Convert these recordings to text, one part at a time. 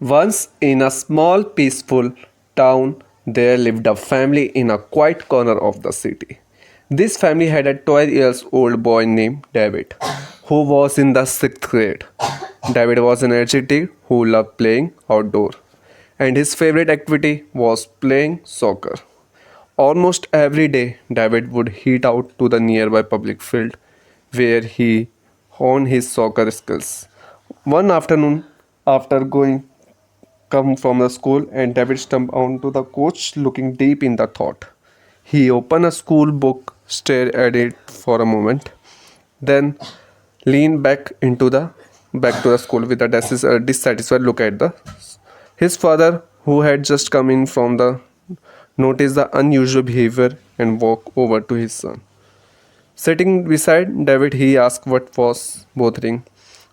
Once in a small peaceful town, there lived a family in a quiet corner of the city. This family had a 12 years old boy named David, who was in the 6th grade. David was energetic who loved playing outdoor, and his favorite activity was playing soccer. Almost every day, David would head out to the nearby public field where he honed his soccer skills. One afternoon, after going come from the school, and David stumped onto the coach looking deep in the thought. He opened a school book, stared at it for a moment, then leaned back to the school with a dissatisfied look at the his father, who had just come in from the noticed the unusual behavior and walked over to his son. Sitting beside David, he asked what was bothering.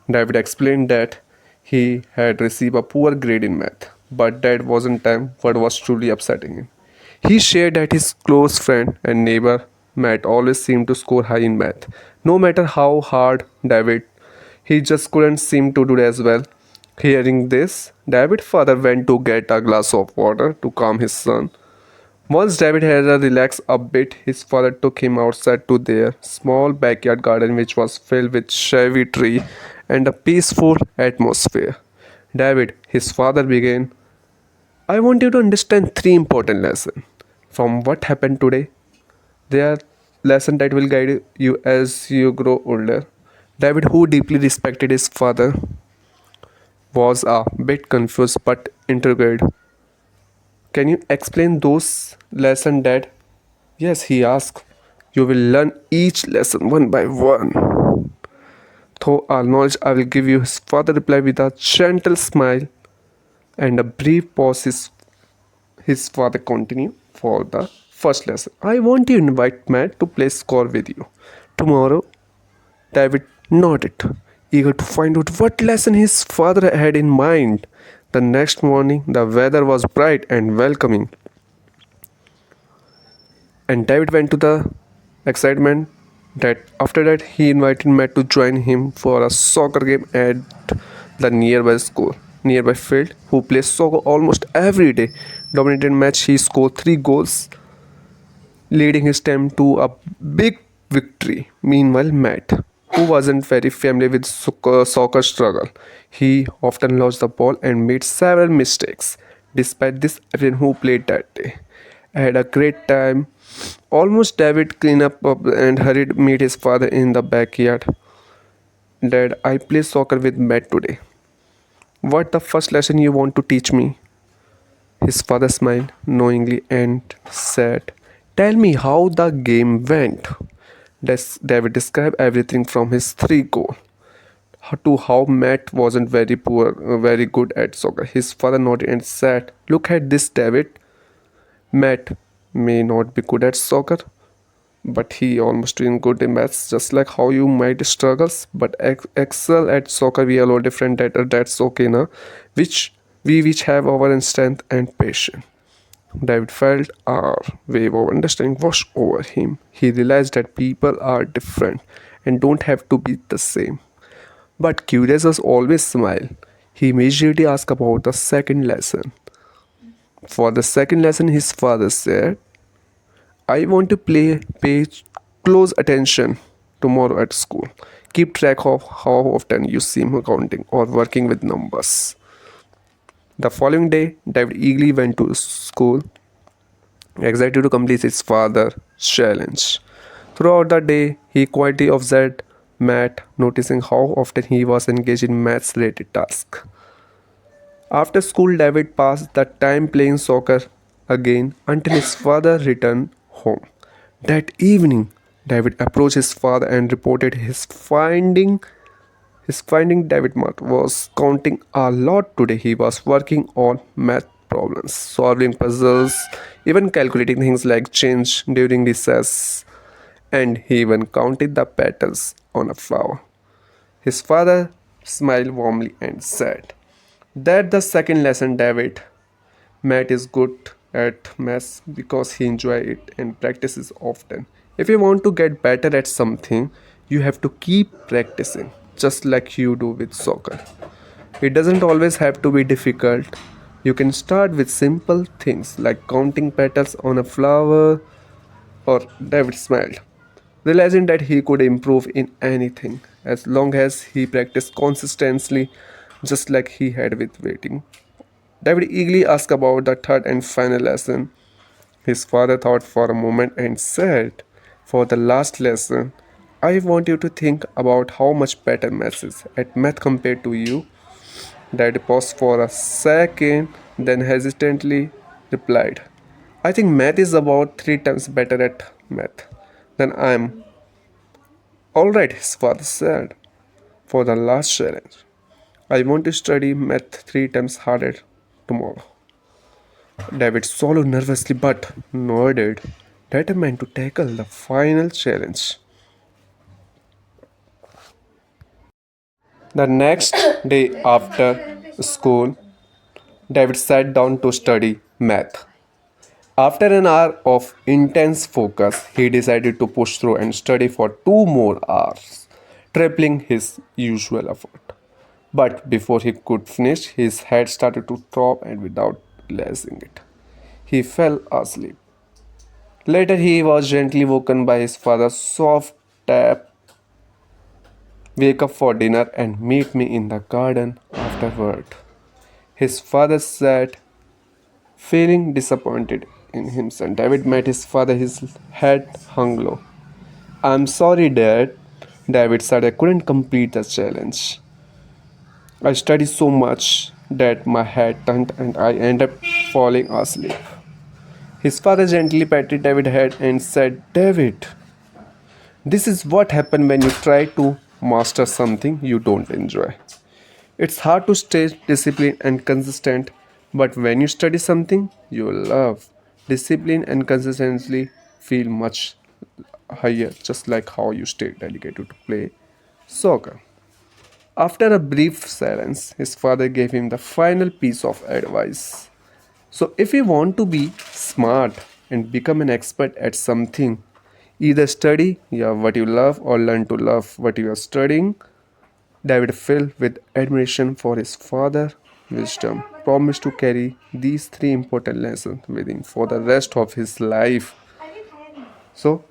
David explained that he had received a poor grade in math, but that wasn't time what was truly upsetting him. He shared that his close friend and neighbor Matt always seemed to score high in math. No matter how hard David, he just couldn't seem to do as well. Hearing this, David's father went to get a glass of water to calm his son. Once David had relaxed a bit, his father took him outside to their small backyard garden, which was filled with cherry tree and a peaceful atmosphere. David, his father began, I want you to understand three important lessons from what happened today. They are lessons that will guide you as you grow older. David, who deeply respected his father, was a bit confused but intrigued. Can you explain those lessons, Dad? Yes, he asked. You will learn each lesson one by one. Through our knowledge, I will give you. His father replied with a gentle smile and a brief pause. His father continued for the first lesson. I want you to invite Matt to play score with you. Tomorrow, David nodded, eager to find out what lesson his father had in mind. The next morning, the weather was bright and welcoming, and David went to the excitement that after that he invited Matt to join him for a soccer game at the nearby field, who plays soccer almost every day. Dominated match, he scored 3 goals, leading his team to a big victory. Meanwhile, Matt, who wasn't very familiar with soccer struggle, he often lost the ball and made several mistakes. Despite this, everyone who played that day had a great time. Almost David cleaned up and hurried meet his father in the backyard. Dad, I play soccer with Matt today. What the first lesson you want to teach me? His father smiled knowingly and said, tell me how the game went. David described everything from his 3 goals to how Matt wasn't very good at soccer. His father nodded and said, look at this, David. Matt may not be good at soccer, but he almost doing good in maths, just like how you might struggles, but excel at soccer. We are all different. That's okay, na? Which have our strength and passion. David felt a wave of understanding wash over him. He realized that people are different and don't have to be the same. But curious as always smile. He immediately asked about the second lesson. For the second lesson, his father said, I want to pay close attention tomorrow at school. Keep track of how often you see him counting or working with numbers. The following day, David eagerly went to school, excited to complete his father's challenge. Throughout the day, he quietly observed Matt, noticing how often he was engaged in maths related tasks. After school, David passed the time playing soccer again until his father returned home. That evening, David approached his father and reported his finding. His finding David Matt was counting a lot today. He was working on math problems, solving puzzles, even calculating things like change during recess, and he even counted the petals on a flower. His father smiled warmly and said, that the second lesson, David. Matt is good at maths because he enjoys it and practices often. If you want to get better at something, you have to keep practicing, just like you do with soccer. It doesn't always have to be difficult. You can start with simple things like counting petals on a flower, or David smiled, realizing that he could improve in anything as long as he practiced consistently, just like he had with waiting. David eagerly asked about the third and final lesson. His father thought for a moment and said, "For the last lesson, I want you to think about how much better math is at math compared to you." Dad paused for a second, then hesitantly replied, "I think math is about 3 times better at math than I am." "All right," his father said, "for the last challenge, I want to study math 3 times harder tomorrow." David swallowed nervously but nodded, determined to tackle the final challenge. The next day after school, David sat down to study math. After an hour of intense focus, he decided to push through and study for 2 more hours, tripling his usual effort. But before he could finish, his head started to throb, and without realizing it, he fell asleep. Later, he was gently woken by his father's soft tap. "Wake up for dinner and meet me in the garden afterward," his father said, feeling disappointed in himself. David met his father, his head hung low. "I'm sorry, Dad," David said. "I couldn't complete the challenge. I studied so much that my head turned and I ended up falling asleep." His father gently patted David's head and said, "David, this is what happens when you try to master something you don't enjoy. It's hard to stay disciplined and consistent, but when you study something you love, discipline and consistency feel much higher, just like how you stay dedicated to play soccer." After a brief silence, his father gave him the final piece of advice. "So, if you want to be smart and become an expert at something, either study what you love or learn to love what you are studying." David, filled with admiration for his father's wisdom, promised to carry these 3 important lessons with him for the rest of his life. So,